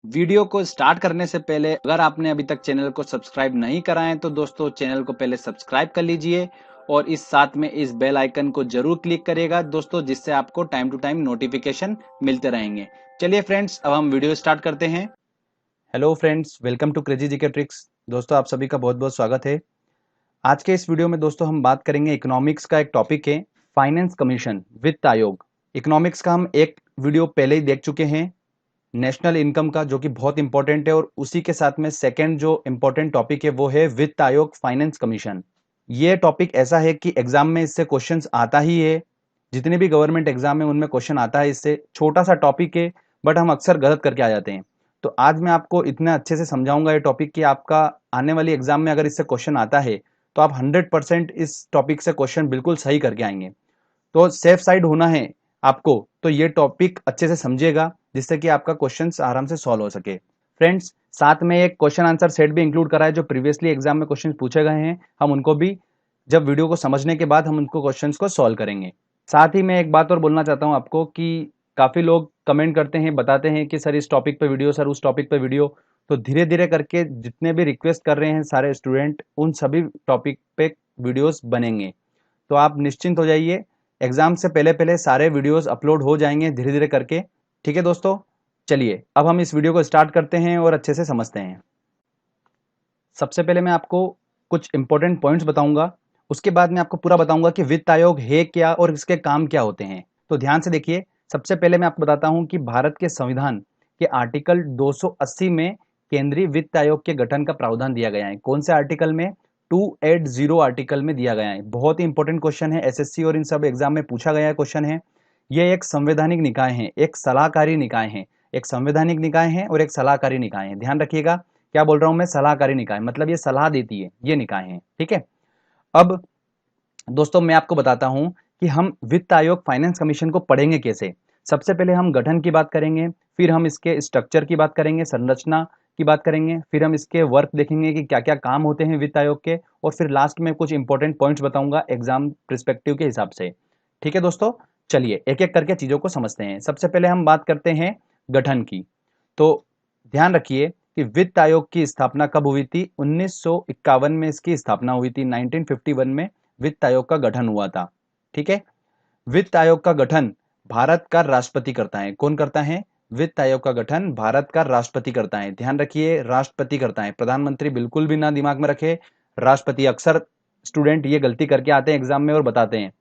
Video को start करने से पहले अगर आपने अभी तक चैनल को सब्सक्राइब नहीं करा है तो दोस्तों चैनल को पहले सब्सक्राइब कर लीजिए और इस साथ में इस बेल आइकन को जरूर क्लिक करिएगा दोस्तों, जिससे आपको टाइम टू टाइम नोटिफिकेशन मिलते रहेंगे। चलिए फ्रेंड्स, अब हम वीडियो स्टार्ट करते हैं। Hello friends, welcome to crazy GK tricks. दोस्तों आप सभी का बहुत बहुत स्वागत है। आज के इस वीडियो में दोस्तों हम बात करेंगे इकोनॉमिक्स का एक टॉपिक है, फाइनेंस कमीशन, वित्त आयोग। इकोनॉमिक्स का हम एक वीडियो पहले ही देख चुके हैं, नेशनल इनकम का, जो कि बहुत इंपॉर्टेंट है, और उसी के साथ में सेकंड जो इंपॉर्टेंट टॉपिक है वो है वित्त आयोग, फाइनेंस कमीशन। ये टॉपिक ऐसा है कि एग्जाम में इससे क्वेश्चंस आता ही है, जितने भी गवर्नमेंट एग्जाम है उनमें क्वेश्चन आता है इससे। छोटा सा टॉपिक है बट हम अक्सर गलत करके आ जाते हैं। तो आज मैं आपको इतना अच्छे से समझाऊंगा ये टॉपिक कि आपका आने वाली एग्जाम में अगर इससे क्वेश्चन आता है तो आप 100% इस टॉपिक से क्वेश्चन बिल्कुल सही करके आएंगे। तो सेफ साइड होना है आपको, तो ये टॉपिक अच्छे से समझिएगा जिससे कि आपका क्वेश्चन आराम से सॉल्व हो सके। फ्रेंड्स, साथ में एक क्वेश्चन आंसर सेट भी इंक्लूड करा है, जो प्रीवियसली एग्जाम में क्वेश्चन पूछे गए हैं, हम उनको भी जब वीडियो को समझने के बाद हम उनको क्वेश्चंस को सॉल्व करेंगे। साथ ही मैं एक बात और बोलना चाहता हूं आपको कि काफी लोग कमेंट करते हैं, बताते हैं कि सर इस टॉपिक पे वीडियो, सर उस टॉपिक पे वीडियो। तो धीरे धीरे करके जितने भी रिक्वेस्ट कर रहे हैं सारे स्टूडेंट, उन सभी टॉपिक पे वीडियोस बनेंगे। तो आप निश्चिंत हो जाइए, एग्जाम से पहले पहले सारे वीडियोस अपलोड हो जाएंगे धीरे धीरे करके। ठीक है दोस्तों, चलिए अब हम इस वीडियो को स्टार्ट करते हैं और अच्छे से समझते हैं। सबसे पहले मैं आपको कुछ इंपॉर्टेंट पॉइंट्स बताऊंगा, उसके बाद मैं आपको पूरा बताऊंगा कि वित्त आयोग है क्या और इसके काम क्या होते हैं। तो ध्यान से देखिए, सबसे पहले मैं आपको बताता हूं कि भारत के संविधान के आर्टिकल 280 में केंद्रीय वित्त आयोग के गठन का प्रावधान दिया गया है। कौन से आर्टिकल में? 280 आर्टिकल में दिया गया है। बहुत ही इंपॉर्टेंट क्वेश्चन है, एसएससी और इन सब एग्जाम में पूछा गया है क्वेश्चन है। ये एक संवैधानिक निकाय है, एक सलाहकारी निकाय है। एक संवैधानिक निकाय है और एक सलाहकारी निकाय है। ध्यान रखिएगा, क्या बोल रहा हूं मैं? सलाहकारी निकाय, मतलब ये सलाह देती है, ये निकाय है। ठीक है, अब दोस्तों मैं आपको बताता हूं कि हम वित्त आयोग, फाइनेंस कमीशन को पढ़ेंगे कैसे। सबसे पहले हम गठन की बात करेंगे, फिर हम इसके स्ट्रक्चर की बात करेंगे, संरचना की बात करेंगे, फिर हम इसके वर्क देखेंगे कि क्या क्या काम होते हैं वित्त आयोग के, और फिर लास्ट में कुछ इंपॉर्टेंट पॉइंट्स बताऊंगा एग्जाम पर्सपेक्टिव के हिसाब से। ठीक है दोस्तों, चलिए एक एक करके चीजों को समझते हैं। सबसे पहले हम बात करते हैं गठन की। तो ध्यान रखिए कि वित्त आयोग की स्थापना कब हुई थी? 1951 में इसकी स्थापना हुई थी। 1951 में वित्त आयोग का गठन हुआ था। ठीक है, वित्त आयोग का गठन भारत का राष्ट्रपति करता है। कौन करता है? वित्त आयोग का गठन भारत का राष्ट्रपति करता है। ध्यान रखिए, राष्ट्रपति करता है, प्रधानमंत्री बिल्कुल भी ना दिमाग में रखे, राष्ट्रपति। अक्सर स्टूडेंट ये गलती करके आते हैं एग्जाम में और बताते हैं,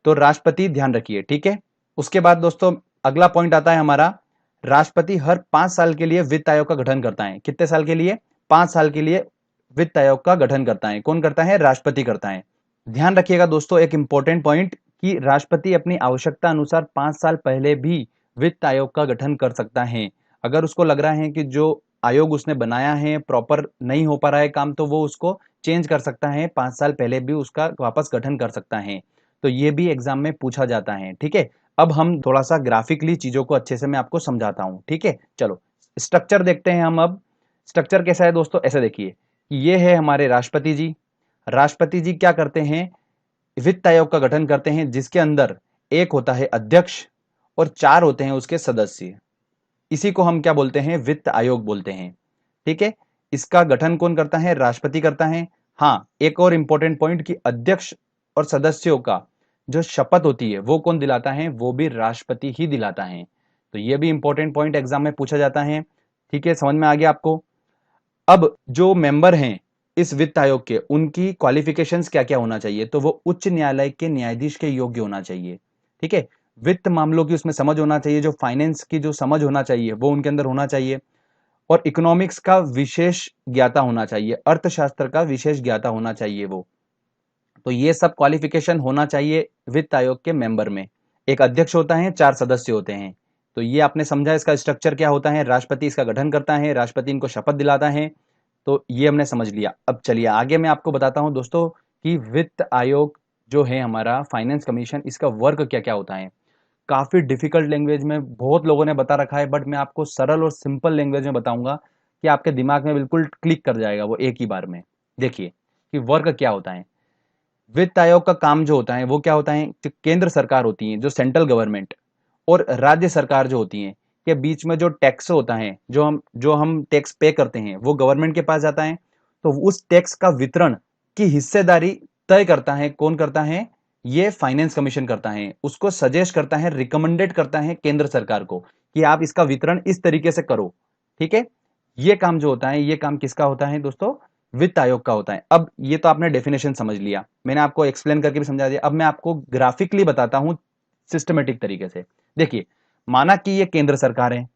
तो राष्ट्रपति ध्यान रखिए। ठीक है, उसके बाद दोस्तों अगला पॉइंट आता है हमारा, राष्ट्रपति हर 5 साल के लिए वित्त आयोग का गठन करता है। कितने साल के लिए? 5 साल के लिए वित्त आयोग का गठन करता है। कौन करता है? राष्ट्रपति करता है। ध्यान रखिएगा दोस्तों, एक इंपॉर्टेंट पॉइंट, कि राष्ट्रपति अपनी आवश्यकता अनुसार 5 साल पहले भी वित्त आयोग का गठन कर सकता है। अगर उसको लग रहा है कि जो आयोग उसने बनाया है प्रॉपर नहीं हो पा रहा है काम, तो वो उसको चेंज कर सकता है, 5 साल पहले भी उसका वापस गठन कर सकता है। तो ये भी एग्जाम में पूछा जाता है। ठीक है, अब हम थोड़ा सा ग्राफिकली चीजों को अच्छे से मैं आपको समझाता हूं। ठीक है, चलो स्ट्रक्चर देखते हैं हम। अब स्ट्रक्चर कैसा है दोस्तों? ऐसे देखिए, ये है हमारे राष्ट्रपति जी। राष्ट्रपति जी क्या करते हैं? वित्त आयोग का गठन करते हैं, जिसके अंदर एक होता है अध्यक्ष और 4 होते हैं उसके सदस्य। इसी को हम क्या बोलते हैं? वित्त आयोग बोलते हैं। ठीक है, इसका गठन कौन करता है? राष्ट्रपति करता है। हाँ, एक और इंपॉर्टेंट पॉइंट, कि अध्यक्ष और सदस्यों का जो शपथ होती है वो कौन दिलाता है? वो भी राष्ट्रपति ही दिलाता है। तो ये भी इंपॉर्टेंट पॉइंट एग्जाम में पूछा जाता है। ठीक है, समझ में आ गया आपको? अब जो मेंबर हैं इस वित्त आयोग के, उनकी क्वालिफिकेशंस क्या क्या होना चाहिए? तो वो उच्च न्यायालय के न्यायाधीश के योग्य होना चाहिए। ठीक है, वित्त मामलों की उसमें समझ होना चाहिए, जो फाइनेंस की जो समझ होना चाहिए वो उनके अंदर होना चाहिए, और इकोनॉमिक्स का विशेष ज्ञाता होना चाहिए, अर्थशास्त्र का विशेष ज्ञाता होना चाहिए वो। तो ये सब क्वालिफिकेशन होना चाहिए वित्त आयोग के मेंबर में। एक अध्यक्ष होता है, 4 सदस्य होते हैं। तो ये आपने समझा, इसका स्ट्रक्चर क्या होता है। राष्ट्रपति इसका गठन करता है, राष्ट्रपति इनको शपथ दिलाता है। तो ये हमने समझ लिया। अब चलिए आगे मैं आपको बताता हूं दोस्तों कि वित्त आयोग जो है हमारा, फाइनेंस कमीशन, इसका वर्क क्या क्या होता है। काफी डिफिकल्ट लैंग्वेज में बहुत लोगों ने बता रखा है, बट मैं आपको सरल और सिंपल लैंग्वेज में बताऊंगा कि आपके दिमाग में बिल्कुल क्लिक कर जाएगा वो एक ही बार में। देखिए कि वर्क क्या होता है। वित्त आयोग का काम जो होता है वो क्या होता है? जो केंद्र सरकार होती है, जो सेंट्रल गवर्नमेंट, और राज्य सरकार जो होती है, के बीच में जो टैक्स होता है, जो हम टैक्स पे करते हैं, वो गवर्नमेंट के पास जाता है। तो उस टैक्स का वितरण की हिस्सेदारी तय करता है, कौन करता है? ये फाइनेंस कमीशन करता है। उसको सजेस्ट करता है, रिकमेंडेड करता है केंद्र सरकार को कि आप इसका वितरण इस तरीके से करो। ठीक है, ये काम जो होता है, ये काम किसका होता है दोस्तों? वित्त आयोग का होता है। अब ये तो आपने डेफिनेशन समझ लिया, मैंने आपको एक्सप्लेन करके भी समझा दिया। अब मैं आपको ग्राफिकली बताता हूं सिस्टमेटिक तरीके से। देखिए, माना कि ये केंद्र सरकार है,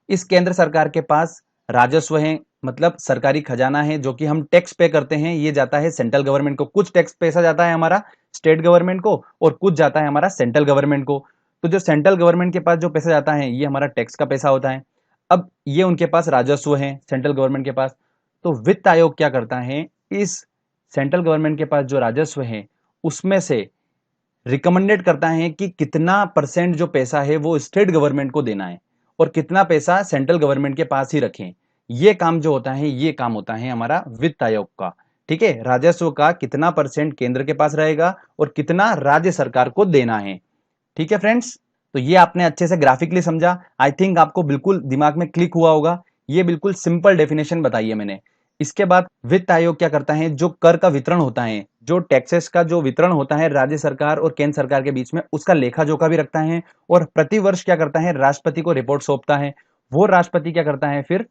इस केंद्र सरकार के पास राजस्व है, मतलब सरकारी खजाना है, जो कि हम टैक्स पे करते हैं, ये जाता है सेंट्रल गवर्नमेंट को। कुछ टैक्स पैसा जाता है हमारा स्टेट गवर्नमेंट को और कुछ जाता है हमारा सेंट्रल गवर्नमेंट को। तो जो सेंट्रल गवर्नमेंट के पास जो पैसा जाता है, ये हमारा टैक्स का पैसा होता है। अब ये उनके पास राजस्व है सेंट्रल गवर्नमेंट के पास। तो वित्त आयोग क्या करता है, इस सेंट्रल गवर्नमेंट के पास जो राजस्व है उसमें से रिकमेंडेड करता है कि कितना परसेंट जो पैसा है वो स्टेट गवर्नमेंट को देना है और कितना पैसा सेंट्रल गवर्नमेंट के पास ही रखें। ये काम जो होता है, ये काम होता है हमारा वित्त आयोग का। ठीक है, राजस्व का कितना परसेंट केंद्र के पास रहेगा और कितना राज्य सरकार को देना है। ठीक है फ्रेंड्स, तो ये आपने अच्छे से ग्राफिकली समझा। आई थिंक आपको बिल्कुल दिमाग में क्लिक हुआ होगा। ये बिल्कुल सिंपल डेफिनेशन बताई है मैंने। इसके बाद वित्त आयोग क्या करता है, जो कर का वितरण होता है, जो टैक्सेस का जो वितरण होता है राज्य सरकार और केंद्र सरकार के बीच में, उसका लेखा जोखा भी रखता है। और प्रति वर्ष क्या करता है, राष्ट्रपति को रिपोर्ट सौंपता है। वो राष्ट्रपति क्या करता है, फिर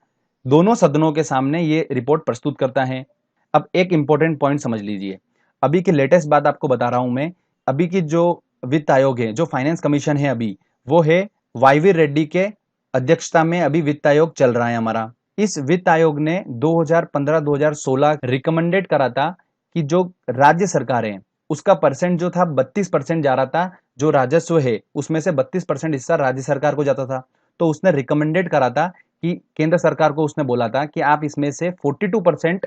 दोनों सदनों के सामने ये रिपोर्ट प्रस्तुत करता है। अब एक इंपॉर्टेंट पॉइंट समझ लीजिए, अभी की लेटेस्ट बात आपको बता रहा हूं मैं। अभी की जो वित्त आयोग है, जो फाइनेंस कमीशन है अभी, वो है वाईवी रेड्डी के अध्यक्षता में अभी वित्त आयोग चल रहा है हमारा। इस वित्त आयोग ने 2015-2016 रिकमेंडेड करा था कि जो राज्य सरकार है उसका परसेंट जो था 32% जा रहा था। जो राजस्व है उसमें से 32% हिस्सा राज्य सरकार को जाता था। तो उसने रिकमेंडेड करा था कि केंद्र सरकार को उसने बोला था कि आप इसमें से 42%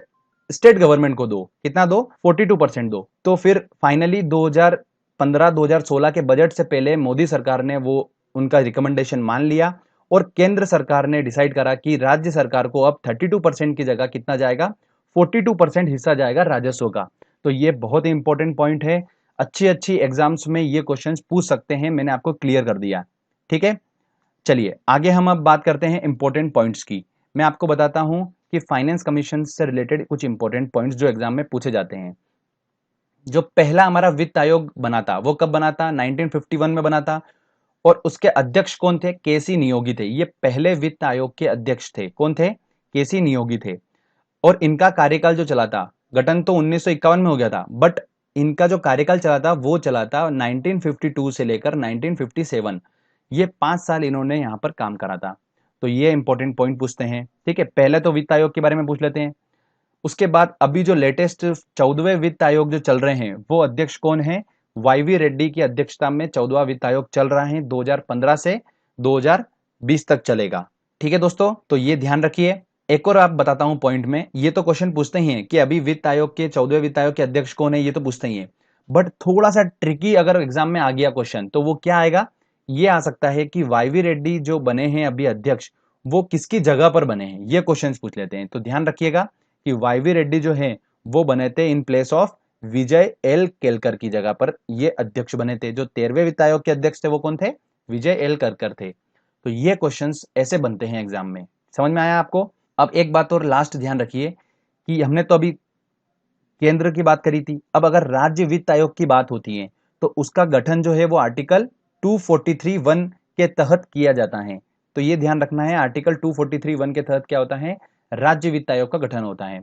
स्टेट गवर्नमेंट को दो। कितना दो? 42% दो। तो फिर फाइनली 2015-2016 के बजट से पहले मोदी सरकार ने वो उनका रिकमेंडेशन मान लिया और केंद्र सरकार ने डिसाइड करा कि राज्य सरकार को अब 32% की जगह कितना जाएगा, 42% हिस्सा जाएगा राजस्व का। तो ये बहुत ही इंपॉर्टेंट पॉइंट है। अच्छी अच्छी एग्जाम्स में ये क्वेश्चंस पूछ सकते हैं, मैंने आपको क्लियर कर दिया। ठीक है, चलिए आगे हम अब बात करते हैं इंपॉर्टेंट पॉइंट्स की। मैं आपको बताता हूं कि फाइनेंस कमीशन से रिलेटेड कुछ इंपॉर्टेंट पॉइंट्स जो एग्जाम में पूछे जाते हैं। जो पहला हमारा वित्त आयोग बना था वो कब बना था? 1951 में बना था। और उसके अध्यक्ष कौन थे? केसी नियोगी थे। ये पहले वित्त आयोग के अध्यक्ष थे। कौन थे? केसी नियोगी थे। और इनका कार्यकाल जो चला था, गठन तो 1951 में हो गया था, बट इनका जो कार्यकाल चला था वो चला था 1952 से लेकर 1957। ये 5 साल इन्होंने यहां पर काम करा था। तो ये इंपॉर्टेंट पॉइंट पूछते हैं। ठीक है, पहले तो वित्त आयोग के बारे में पूछ लेते हैं। उसके बाद अभी जो लेटेस्ट 14वें वित्त आयोग जो चल रहे हैं, वो अध्यक्ष कौन है? वाईवी रेड्डी की अध्यक्षता में 14वां वित्त आयोग चल रहा है। 2015 से 2020 तक चलेगा। ठीक है दोस्तों, तो ये ध्यान रखिए। एक और आप बताता हूं पॉइंट में, ये तो क्वेश्चन पूछते ही हैं कि अभी वित्त आयोग के 14वें वित्त आयोग के अध्यक्ष कौन है, ये तो पूछते ही हैं। बट थोड़ा सा ट्रिकी अगर एग्जाम में आ गया क्वेश्चन, तो वो क्या आएगा? ये आ सकता है कि वाईवी रेड्डी जो बने हैं अभी अध्यक्ष, वो किसकी जगह पर बने हैं, ये क्वेश्चन पूछ लेते हैं। तो ध्यान रखिएगा कि वाईवी रेड्डी जो है वो बने थे in place of Vijay L Kelkar की जगह पर ये अध्यक्ष बने थे। जो 13वें वित्त आयोग के अध्यक्ष थे वो कौन थे? विजय एल केलकर थे। तो ये क्वेश्चंस ऐसे बनते हैं एग्जाम में। समझ में आया आपको? अब एक बात और लास्ट ध्यान रखिए कि हमने तो अभी केंद्र की बात करी थी, अब अगर राज्य वित्त आयोग की बात होती है तो उसका गठन जो है वो आर्टिकल 243(1) के तहत किया जाता है। तो ये ध्यान रखना है, आर्टिकल 243(1) के तहत क्या होता है? राज्य वित्त आयोग का गठन होता है।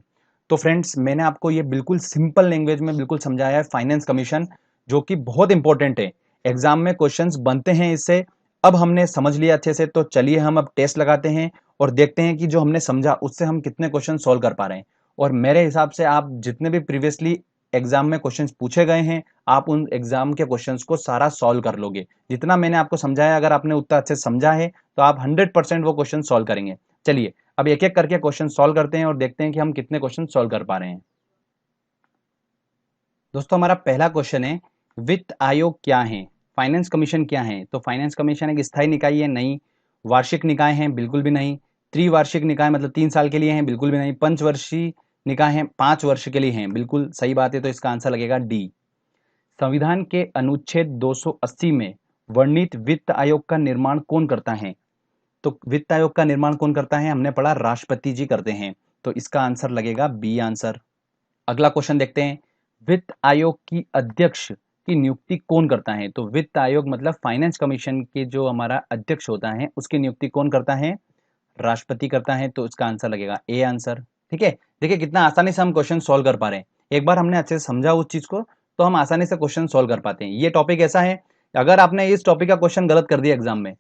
तो फ्रेंड्स, मैंने आपको ये बिल्कुल सिंपल लैंग्वेज में बिल्कुल समझाया है फाइनेंस कमीशन, जो कि बहुत इंपॉर्टेंट है। एग्जाम में क्वेश्चंस बनते हैं इससे। अब हमने समझ लिया अच्छे से, तो चलिए हम अब टेस्ट लगाते हैं और देखते हैं कि जो हमने समझा उससे हम कितने क्वेश्चन सॉल्व कर पा रहे हैं। और मेरे हिसाब से आप जितने भी प्रीवियसली एग्जाम में क्वेश्चंस पूछे गए हैं, आप उन एग्जाम के क्वेश्चंस को सारा सॉल्व कर लोगे। जितना मैंने आपको समझाया, अगर आपने उतना अच्छे से समझा है तो आप 100% वो क्वेश्चन सॉल्व करेंगे। चलिए अब एक एक करके क्वेश्चन सॉल्व करते हैं और देखते हैं कि हम कितने क्वेश्चन सॉल्व कर पा रहे हैं। दोस्तों, हमारा पहला क्वेश्चन है, वित्त आयोग क्या है? फाइनेंस कमीशन क्या है? तो फाइनेंस कमीशन एक स्थायी निकाय है? नहीं। वार्षिक निकाय है? बिल्कुल भी नहीं। त्रिवार्षिक निकाय मतलब 3 साल के लिए है? बिल्कुल भी नहीं। पंचवर्षीय निकाय है? 5 वर्ष के लिए है? बिल्कुल सही बात है। तो इसका आंसर लगेगा डी। संविधान के अनुच्छेद 280 में वर्णित वित्त आयोग का निर्माण कौन करता है? तो वित्त आयोग का निर्माण कौन करता है? हमने पढ़ा राष्ट्रपति जी करते हैं, तो इसका आंसर लगेगा बी आंसर। अगला क्वेश्चन देखते हैं, वित्त आयोग की अध्यक्ष की नियुक्ति कौन करता है? तो वित्त आयोग मतलब फाइनेंस कमीशन के जो हमारा अध्यक्ष होता है उसकी नियुक्ति कौन करता है? राष्ट्रपति करता है, तो इसका आंसर लगेगा ए आंसर। ठीक है, देखिए कितना आसानी से हम क्वेश्चन सॉल्व कर पा रहे हैं। एक बार हमने अच्छे से समझा उस चीज को तो हम आसानी से क्वेश्चन सॉल्व कर पाते हैं। ये टॉपिक ऐसा है, अगर आपने इस टॉपिक का क्वेश्चन गलत कर दिया एग्जाम में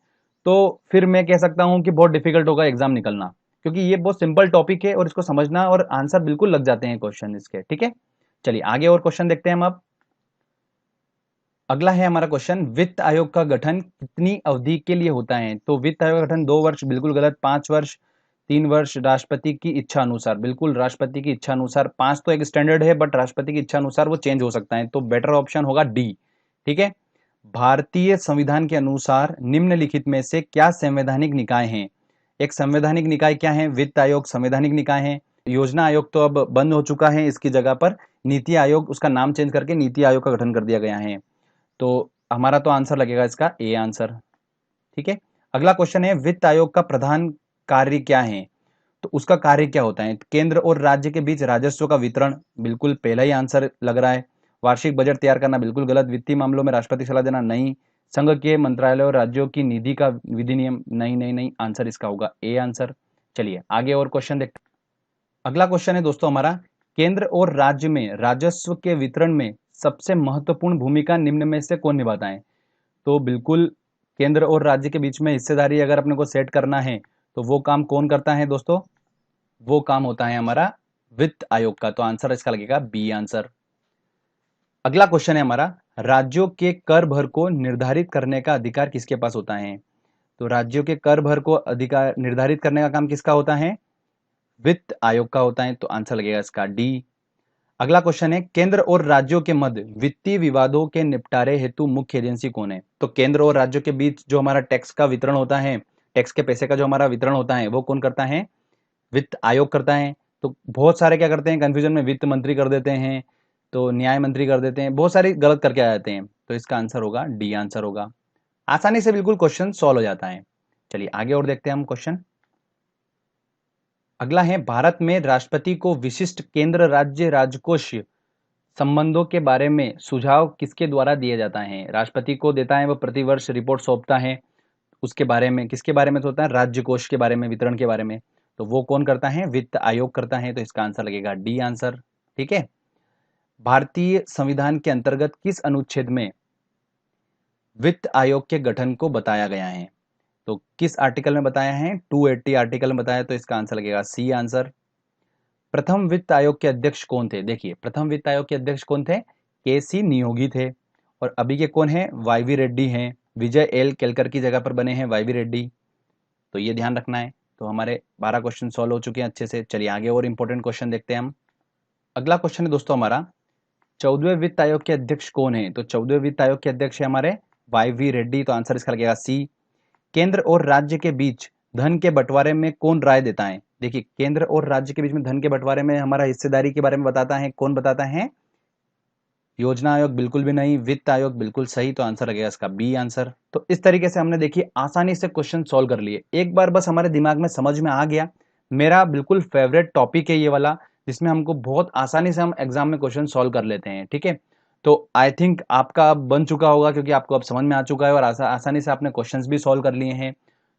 तो फिर मैं कह सकता हूं कि बहुत डिफिकल्ट होगा एग्जाम निकलना, क्योंकि ये बहुत सिंपल टॉपिक है और इसको समझना और आंसर बिल्कुल लग जाते हैं क्वेश्चन इसके। ठीक है, चलिए आगे और क्वेश्चन देखते हैं हम अब। अगला है हमारा क्वेश्चन, वित्त आयोग का गठन कितनी अवधि के लिए होता है? तो वित्त आयोग का गठन 2 वर्ष बिल्कुल गलत, 5 वर्ष, 3 वर्ष, राष्ट्रपति की इच्छा अनुसार, बिल्कुल राष्ट्रपति की इच्छा अनुसार। 5 तो एक स्टैंडर्ड है बट राष्ट्रपति की इच्छा अनुसार वो चेंज हो सकता है, तो बेटर ऑप्शन होगा डी। ठीक है, भारतीय संविधान के अनुसार निम्नलिखित में से क्या संवैधानिक निकाय हैं? एक संवैधानिक निकाय क्या है? वित्त आयोग संवैधानिक निकाय है। योजना आयोग तो अब बंद हो चुका है, इसकी जगह पर नीति आयोग, उसका नाम चेंज करके नीति आयोग का गठन कर दिया गया है, तो हमारा तो आंसर लगेगा इसका ए आंसर। ठीक है, अगला क्वेश्चन है, वित्त आयोग का प्रधान कार्य क्या है? तो उसका कार्य क्या होता है? केंद्र और राज्य के बीच राजस्व का वितरण, बिल्कुल पहला ही आंसर लग रहा है। वार्षिक बजट तैयार करना, बिल्कुल गलत। वित्तीय मामलों में राष्ट्रपति सलाह देना, नहीं। संघ के मंत्रालय और राज्यों की निधि का विधि नियम, नहीं नहीं नहीं, आंसर इसका होगा ए आंसर। चलिए आगे और क्वेश्चन देखते हैं। अगला क्वेश्चन है दोस्तों हमारा, केंद्र और राज्य में राजस्व के वितरण में सबसे महत्वपूर्ण भूमिका निम्न में से कौन निभाता है? तो बिल्कुल केंद्र और राज्य के बीच में हिस्सेदारी अगर अपने को सेट करना है तो वो काम कौन करता है दोस्तों? वो काम होता है हमारा वित्त आयोग का, तो आंसर इसका लगेगा बी आंसर। अगला क्वेश्चन है हमारा, राज्यों के कर भर को निर्धारित करने का अधिकार किसके पास होता है? तो राज्यों के कर भर को अधिकार निर्धारित करने का काम किसका होता है? वित्त आयोग का होता है, तो आंसर लगेगा इसका डी। अगला क्वेश्चन है, केंद्र और राज्यों के मध्य वित्तीय विवादों के निपटारे हेतु मुख्य एजेंसी कौन है? तो केंद्र और राज्यों के बीच जो हमारा टैक्स का वितरण होता है, टैक्स के पैसे का जो हमारा वितरण होता है वो कौन करता है? वित्त आयोग करता है। तो बहुत सारे क्या करते हैं कंफ्यूजन में, वित्त मंत्री कर देते हैं, तो न्याय मंत्री कर देते हैं, बहुत सारी गलत करके आ जाते हैं, तो इसका आंसर होगा डी आंसर होगा। आसानी से बिल्कुल क्वेश्चन सॉल्व हो जाता है। चलिए आगे और देखते हैं हम क्वेश्चन। अगला है, भारत में राष्ट्रपति को विशिष्ट केंद्र राज्य राजकोष संबंधों के बारे में सुझाव किसके द्वारा दिया जाता है? राष्ट्रपति को देता है, वो प्रतिवर्ष रिपोर्ट सौंपता है, उसके बारे में किसके बारे में होता है? राज्य कोष के बारे में, वितरण के बारे में, तो वो कौन करता है? वित्त आयोग करता है, तो इसका आंसर लगेगा डी आंसर। ठीक है, भारतीय संविधान के अंतर्गत किस अनुच्छेद में वित्त आयोग के गठन को बताया गया है? तो किस आर्टिकल में बताया है? 280 आर्टिकल में बताया, तो इसका आंसर लगेगा सी आंसर। प्रथम वित्त आयोग के अध्यक्ष कौन थे? देखिए प्रथम वित्त आयोग के अध्यक्ष कौन थे? के सी नियोगी थे, और अभी के कौन है? वाई वी रेड्डी हैं। विजय एल केलकर की जगह पर बने हैं वाई वी रेड्डी, तो ये ध्यान रखना है। तो हमारे 12 क्वेश्चन सॉल्व हो चुके हैं अच्छे से। चलिए आगे और इंपॉर्टेंट क्वेश्चन देखते हैं हम। अगला क्वेश्चन है दोस्तों हमारा, 14वें वित्त आयोग के अध्यक्ष कौन है? तो 14वें वित्त आयोग के अध्यक्ष है हमारे वाई वी रेड्डी, तो आंसर इसका लगेगा सी। केंद्र और राज्य के बीच धन के बंटवारे में कौन राय देता है? देखिए केंद्र और राज्य के बीच में धन के बंटवारे में हमारा हिस्सेदारी के बारे में बताता है, कौन बताता है? योजना आयोग बिल्कुल भी नहीं, वित्त आयोग बिल्कुल सही, तो आंसर लगेगा इसका बी आंसर। तो इस तरीके से हमने देखिए आसानी से क्वेश्चन सॉल्व कर लिए, एक बार बस हमारे दिमाग में समझ में आ गया। मेरा बिल्कुल फेवरेट टॉपिक है ये वाला, जिसमें हमको बहुत आसानी से हम एग्जाम में क्वेश्चन सॉल्व कर लेते हैं। ठीक है, तो आई थिंक आपका अब बन चुका होगा, क्योंकि आपको अब समझ में आ चुका है और आसानी से आपने क्वेश्चन भी सॉल्व कर लिए हैं।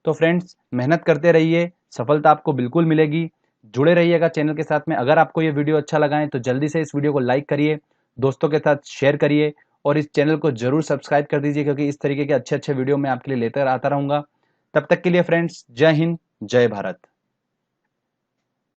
तो फ्रेंड्स मेहनत करते रहिए, सफलता आपको बिल्कुल मिलेगी। जुड़े रहिएगा चैनल के साथ में। अगर आपको ये वीडियो अच्छा लगा है तो जल्दी से इस वीडियो को लाइक करिए, दोस्तों के साथ शेयर करिए, और इस चैनल को जरूर सब्सक्राइब कर दीजिए, क्योंकि इस तरीके के अच्छे अच्छे वीडियो मैं आपके लिए लेकर आता रहूंगा। तब तक के लिए फ्रेंड्स, जय हिंद, जय भारत।